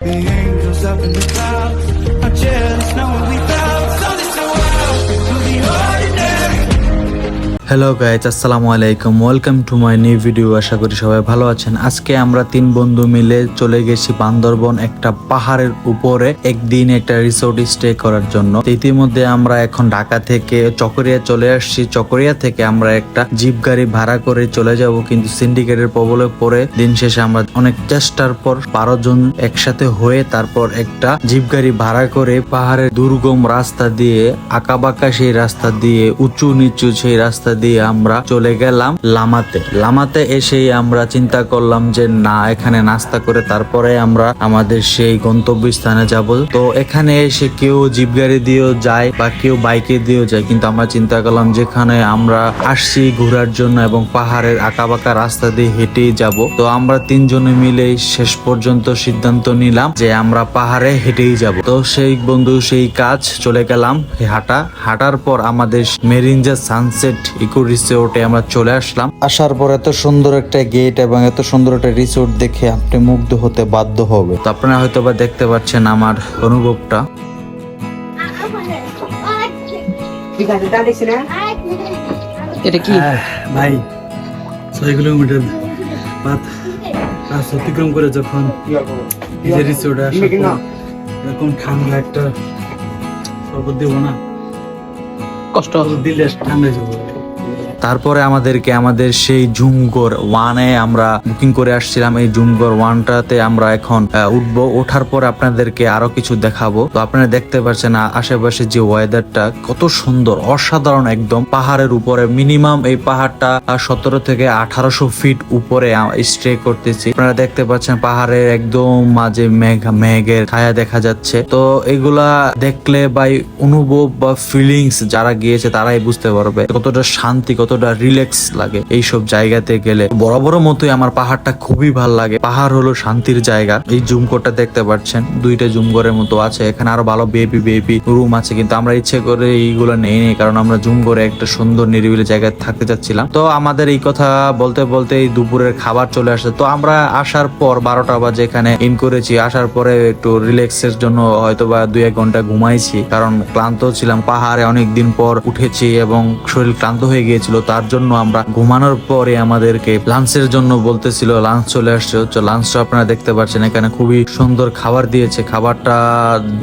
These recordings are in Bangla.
The angels up in the clouds are jealous knowing we felt something so wild through the ordinary. Hello guys, আসসালামু আলাইকুম, welcome to my new video. আশা করি সবাই ভালো আছেন। আজকে আমরা 3 বন্ধু মিলে চলে গেছি বান্দরবন একটা পাহাড়ের উপরে একদিন একটা রিসোর্ট স্টে করার জন্য। ইতিমধ্যে আমরা এখন ঢাকা থেকে চকরিয়া চলে আসছি। চকরিয়া থেকে আমরা একটা জিপ গাড়ি ভাড়া করে চলে যাব, কিন্তু সিন্ডিকেটের প্রবলে পরে দিন শেষে আমরা অনেক চেষ্টার পর 12 জন একসাথে হয়ে তারপর একটা জিপ গাড়ি ভাড়া করে পাহাড়ের দুর্গম রাস্তা দিয়ে, আঁকাবাঁকা সেই রাস্তা দিয়ে, উঁচু নিচু সেই রাস্তা দিয়ে আমরা চলে গেলাম লামাতে। লামাতে এসেই আমরা চিন্তা করলাম যে না, এখানে নাস্তা করে তারপরে আমরা আমাদের সেই গন্তব্যস্থানে যাব। তো এখানে এসে কেউ জিপ গাড়ি দিয়েও যায় বা কেউ বাইকে দিয়েও যায়, কিন্তু আমরা চিন্তা করলাম যেখানে আমরা আসছি ঘোরার জন্য এবং পাহাড়ের আঁকাবাঁকা রাস্তা দিয়ে হেঁটেই যাব। তো আমরা 3 জনে মিলে শেষ পর্যন্ত সিদ্ধান্ত নিলাম যে আমরা পাহাড়ে হেঁটেই যাব। তো সেই বন্ধু সেই কাজ, চলে গেলাম হাঁটার পর আমাদের মেরিঞ্জা সানসেট ইকো রিসোর্টে আমরা চলে আসলাম। আসার পর এত সুন্দর একটা গেট এবং এত সুন্দর একটা রিসোর্ট দেখে আপনি মুগ্ধ হতে বাধ্য হবে। তো আপনারা হয়তো বা দেখতে পাচ্ছেন আমার অনুভবটা। এটা কি ভাই 6 কিলোমিটার পথ রাস্তা অতিক্রম করে যখন নিজের রিসোর্টে আসা এরকম ঠান্ডা একটা শরবত দেবো না, কষ্ট দিলে ঠান্ডা হয়ে যাবো। তারপরে আমাদেরকে আমাদের সেই জুমগর 1-এ আমরা বুকিং করে আসছিলাম। এই জুমগর 1টাতে আমরা এখন উঠবো। ওঠার পর আপনাদেরকে আরো কিছু দেখাবো। তো আপনারা দেখতে পাচ্ছেন আশেপাশে যে ওয়েদারটা কত সুন্দর, অসাধারণ একদম। পাহাড়ের উপরে মিনিমাম এই পাহাড়টা 17 থেকে 1800 ফিট উপরে স্টে করতেছি। আপনারা দেখতে পাচ্ছেন পাহাড়ের একদম মাঝে মেঘের ছায়া দেখা যাচ্ছে। তো এগুলা দেখলে বা অনুভব বা ফিলিংস যারা গিয়েছে তারাই বুঝতে পারবে কতটা শান্তি, কতটা রিল্যাক্স লাগে এইসব জায়গাতে গেলে। বড় মতোই আমার পাহাড়টা খুবই ভালো লাগে। পাহাড় হলো শান্তির জায়গা। এই জুমকোরটা দেখতে পাচ্ছেন, 2টা জুমঘরের মতো আছে। এখানে আরো ভালো বেবি রুম আছে, কিন্তু আমরা ইচ্ছে করে এইগুলো নেই, কারণ আমরা জুমঘরে একটা সুন্দর নিরিবিলি জায়গায় থাকতে চাচ্ছিলাম। তো আমাদের এই কথা বলতে বলতে এই দুপুরের খাবার চলে আসে। তো আমরা আসার পর 12টা বাজে এখানে ইন করেছি। আসার পরে একটু রিল্যাক্সের জন্য হয়তো বা 2-1 ঘন্টা ঘুমাইছি, কারণ ক্লান্ত ছিলাম। পাহাড়ে অনেকদিন পর উঠেছি এবং শরীর ক্লান্ত হয়ে গিয়েছিল। তার জন্য আমরা ঘুমানোর পরে আমাদেরকে লাঞ্চের জন্য বলতেছিল, লাঞ্চ চলে আসছে। লাঞ্চটা আপনারা দেখতে পাচ্ছেন, এখানে খুবই সুন্দর খাবার দিয়েছে। খাবারটা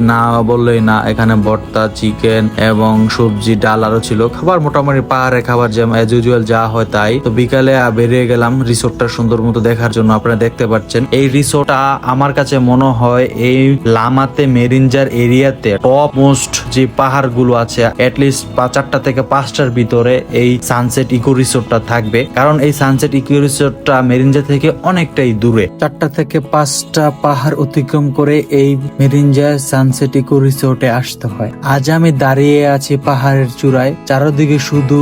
না বললেই না, এখানে ভর্তা, চিকেন এবং সবজি, ডাল আরো ছিল। খাবার মোটামুটি পাহাড়ের খাবার যেমন এজ ইউজুয়াল যা হয় তাই। তো বিকালে বেরিয়ে গেলাম রিসোর্টটা সুন্দর মতো দেখার জন্য। আপনারা দেখতে পাচ্ছেন এই রিসোর্টটা আমার কাছে মনে হয় এই লামাতে মেরিঞ্জার এরিয়াতে টপ মোস্ট যে পাহাড় গুলো আছে, অ্যাটলিস্ট 4টা থেকে 5টার ভিতরে এই সানসেট ইকো রিসোর্টটা থাকবে। কারণ এই সানসেট ইকো রিসোর্টটা মেরিঞ্জা থেকে অনেকটাই দূরে। 4টা থেকে 5টা পাহাড় অতিক্রম করে এই মেরিঞ্জা সানসেট ইকো রিসোর্টে আসতে হয়। আজ আমি দাঁড়িয়ে আছি পাহাড়ের চূড়ায়, চারদিকে শুধু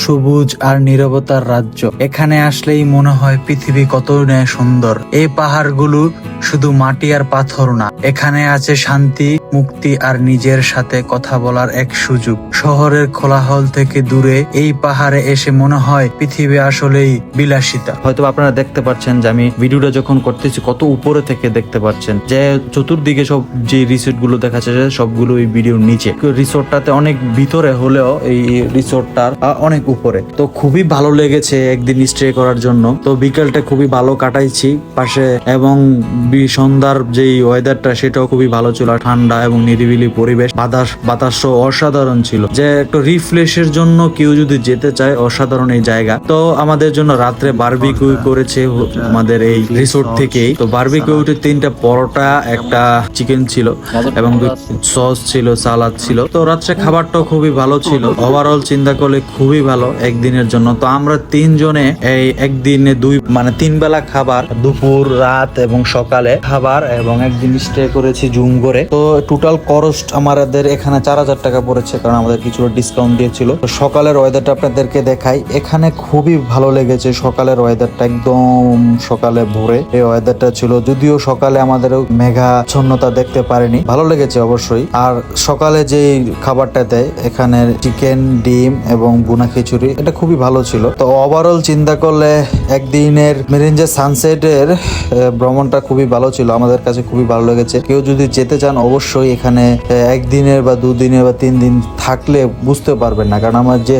সবুজ আর নীরবতার রাজ্য। এখানে আসলেই মনে হয় পৃথিবী কত সুন্দর। এই পাহাড়গুলো শুধু মাটি আর পাথর না, এখানে আছে শান্তি, মুক্তি আর নিজের সাথে কথা বলার এক সুযোগ। শহরের কোলাহল থেকে দূরে এই পাহাড়ে এসে মনে হয় পৃথিবী আসলেই বিলাসিতা। হয়তো আপনারা দেখতে পাচ্ছেন যে আমি ভিডিওটা যখন করতেছি কত উপরে থেকে দেখতে পাচ্ছেন যে চতুর্দিকে সব যে রিসোর্ট গুলো দেখা যাচ্ছে সবগুলো এই ভিডিওর নিচে। রিসোর্টটাতে অনেক ভিতরে হলেও এই রিসোর্টটার অনেক উপরে। তো খুবই ভালো লেগেছে একদিন স্টে করার জন্য। তো বিকেলটা খুবই ভালো কাটাইছি পাশে, এবং সন্ধ্যার যে ওয়েদারটা সেটাও খুবই ভালো ছিল, ঠান্ডা এবং নিরিবিলি পরিবেশ, বাতাস অসাধারণ ছিল। যে একটু রিফ্রেশের জন্য কেউ যদি যেতে চায়, অসাধারণ এই জায়গা। তো আমাদের জন্য রাত্রে বারবিকিউ করেছে আমাদের এই রিসোর্ট থেকেই। তো বারবিকিউতে 3টা পরোটা, একটা চিকেন ছিল এবং 2 সস ছিল, সালাদ ছিল। তো রাত্রে খাবারটাও খুবই ভালো ছিল। ওভারঅল চিন্তা করলে খুবই ভালো একদিনের জন্য। তো আমরা 3 জনে এই একদিনে 3 বেলা খাবার, দুপুর, রাত এবং সকালে খাবার, এবং একদিন স্টে করেছি জুমগরে। তো টোটাল কস্ট আমাদের এখানে 4000 টাকা পড়েছে, কারণ আমাদের কিছুটা ডিসকাউন্ট দিয়েছিল। তো সকালের ওয়েদারটা আপনাদেরকে দেখাই। এখানে খুবই ভালো লেগেছে সকালের ওয়েদারটা, একদম সকালে ভোরে এই ওয়েদারটা ছিল, যদিও সকালে আমাদের মেঘাচ্ছন্নতা দেখতে পারিনি, ভালো লেগেছে অবশ্যই। আর সকালে যে খাবারটা দেয় এখানে চিকেন, ডিম এবং বুনা খিচুড়ি, এটা খুবই ভালো ছিল। তো ওভারঅল চিন্তা করলে একদিনের মেরিঞ্জা সানসেটের ভ্রমণটা খুবই ভালো ছিল, আমাদের কাছে খুবই ভালো লেগেছে। কেউ যদি যেতে চান অবশ্যই এখানে একদিনের বা 2 দিনের বা 3 দিন থাকলে বুঝতে পারবেন না, কারণ আমার যে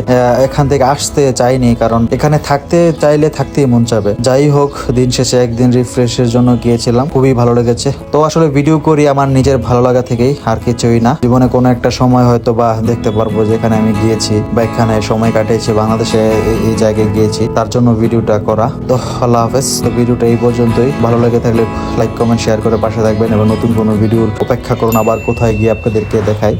এখান থেকে আসতে চাইনি, কারণ এখানে থাকতে চাইলে থাকতেই মন চাবে। যাই হোক, দিন শেষে একদিন রিফ্রেশের জন্য গিয়েছিলাম, খুবই ভালো লেগেছে। তো আসলে ভিডিও করি আমার নিজের ভালো লাগা থেকেই, আর কিছুই না। জীবনে কোনো একটা সময় হয়তো বা দেখতে পারবো যেখানে আমি গিয়েছি বা এখানে সময় কাটিয়েছি, বাংলাদেশে এই জায়গায় গিয়েছি, তার জন্য ভিডিওটা করা। তো আল্লাহ হাফেজ। তো ভিডিওটা এই পর্যন্তই। ভালো লেগে থাকলে লাইক, কমেন্ট, শেয়ার করে পাশে থাকবেন এবং নতুন কোনো ভিডিওর অপেক্ষা করুন আবার কোথায় গিয়ে আপনাদেরকে দেখাই।